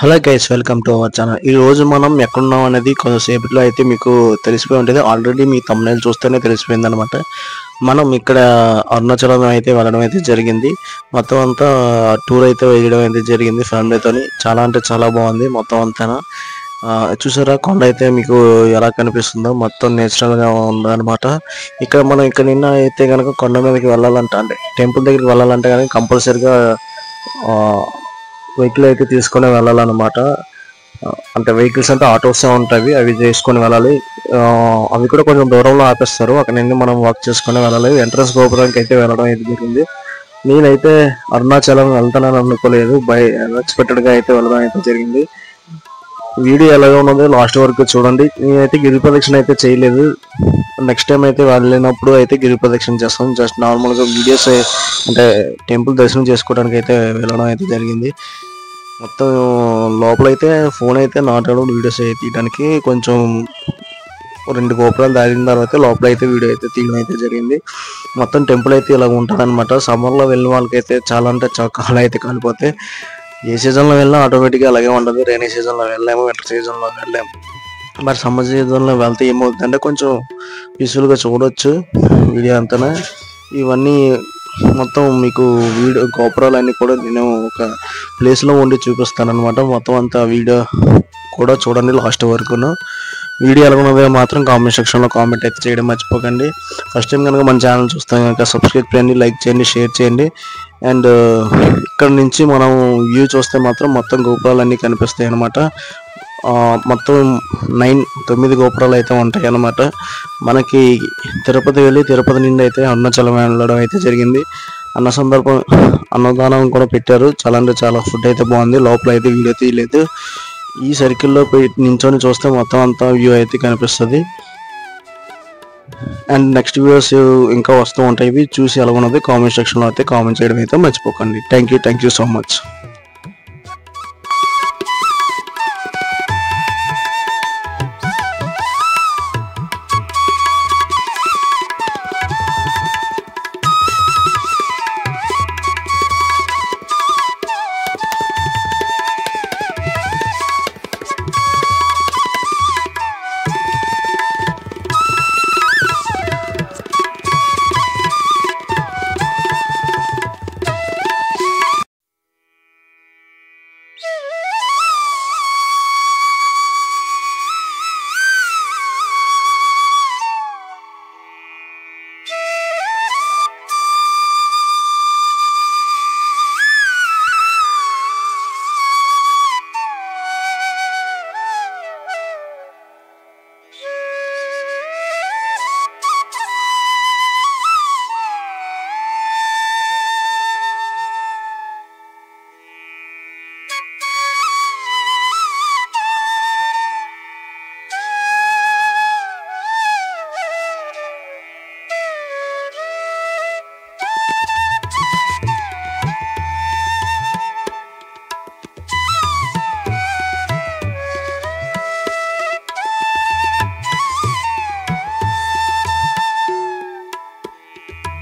Hello guys, welcome to our channel. ఈ రోజు మనం ఎక్కడున్నాం అనేది కొంతసేపట్లో అయితే మీకు తెలిసిపోయి ఉంటుంది. ఆల్రెడీ మీ థంబ్నెయిల్ చూస్తేనే తెలిసిపోయింది అనమాట. మనం ఇక్కడ అరుణాచలం అయితే వెళ్ళడం అయితే జరిగింది. మొత్తం అంతా టూర్ అయితే వేయడం అయితే జరిగింది ఫ్యామిలీతోని. చాలా అంటే చాలా బాగుంది మొత్తం అంతా. చూసారా కొండ అయితే మీకు ఎలా కనిపిస్తుందో, మొత్తం నేచురల్గా ఉందన్నమాట. ఇక్కడ మనం ఇక్కడ నిన్న అయితే కనుక కొండ మీదకి వెళ్ళాలంటే, అంటే టెంపుల్ దగ్గరికి వెళ్ళాలంటే కానీ కంపల్సరిగా వెహికల్ అయితే తీసుకొని వెళ్ళాలన్నమాట. అంటే వెహికల్స్ అంటే ఆటోస్ ఉంటాయి, అవి చేసుకొని వెళ్ళాలి. అవి కూడా కొంచెం దూరంలో ఆపేస్తారు, అక్కడ నుండి మనం వాక్ చేసుకొని వెళ్ళాలి. ఎంట్రన్స్ గోపురానికి అయితే వెళ్ళడం అయితే జరిగింది. నేనైతే అరుణాచలం వెళ్తానని అనుకోలేదు, అన్ఎక్స్పెక్టెడ్గా అయితే వెళ్ళడం అయితే జరిగింది. వీడియో ఎలాగో ఉన్నదో లాస్ట్ వరకు చూడండి. నేనైతే గిరి ప్రదక్షిణ అయితే చేయలేదు. నెక్స్ట్ టైం అయితే వెళ్ళినప్పుడు అయితే గిరి ప్రదక్షిణ చేస్తాం. జస్ట్ నార్మల్గా వీడియోస్ అంటే టెంపుల్ దర్శనం చేసుకోవడానికి అయితే వెళ్ళడం అయితే జరిగింది. మొత్తం లోపలైతే ఫోన్ అయితే నాటాడు వీడియోస్ అయితే తీయడానికి. కొంచెం 2 గోపురాలు దాటిన తర్వాత లోపల అయితే వీడియో అయితే తీయడం అయితే జరిగింది. మొత్తం టెంపుల్ అయితే ఇలా ఉంటుంది అనమాట. సమ్మర్లో వెళ్ళిన వాళ్ళకైతే చాలా అంటే చాలా కాళ్ళు అయితే కాలిపోతే. ఏ సీజన్లో వెళ్ళినా ఆటోమేటిక్గా అలాగే ఉంటుంది. రైనీ సీజన్లో వెళ్ళాము, వింటర్ సీజన్లో వెళ్ళాము. మరి సమ్మర్ సీజన్లో వెళ్తే ఏమవుతుందంటే కొంచెం పీస్ఫుల్గా చూడవచ్చు వీడియో అంతా. ఇవన్నీ మొత్తం మీకు వీడియో గోపురాలన్నీ కూడా నేను ఒక ప్లేస్లో ఉండి చూపిస్తాను అనమాట. మొత్తం అంతా వీడియో కూడా చూడండి లాస్ట్ వరకును. వీడియో ఎలా ఉన్నదో మాత్రం కామెంట్ సెక్షన్లో కామెంట్ అయితే చేయడం మర్చిపోకండి. ఫస్ట్ టైం కనుక మన ఛానల్ చూస్తాం కనుక సబ్స్క్రైబ్ చేయండి, లైక్ చేయండి, షేర్ చేయండి. అండ్ ఇక్కడ నుంచి మనం వ్యూ చూస్తే మాత్రం మొత్తం గోపురాలన్నీ కనిపిస్తాయి అన్నమాట. మొత్తం 9 గోపురాలు అయితే ఉంటాయి అన్నమాట. మనకి తిరుపతి వెళ్ళి తిరుపతి నుండి అయితే అరుణాచలం వెళ్ళడం అయితే జరిగింది. అన్నదానం కూడా పెట్టారు. చాలా అంటే చాలా ఫుడ్ అయితే బాగుంది. లోపల అయితే వీడియో తీయలేదు. ఈ సర్కిల్లో పోయి నించొని చూస్తే మొత్తం అంతా వ్యూ అయితే కనిపిస్తుంది. అండ్ నెక్స్ట్ వీడియోస్ ఇంకా వస్తూ ఉంటాయి. చూసి ఎలా ఉన్నది కామెంట్ సెక్షన్లో అయితే కామెంట్ చేయడం అయితే మర్చిపోకండి. Thank you so much.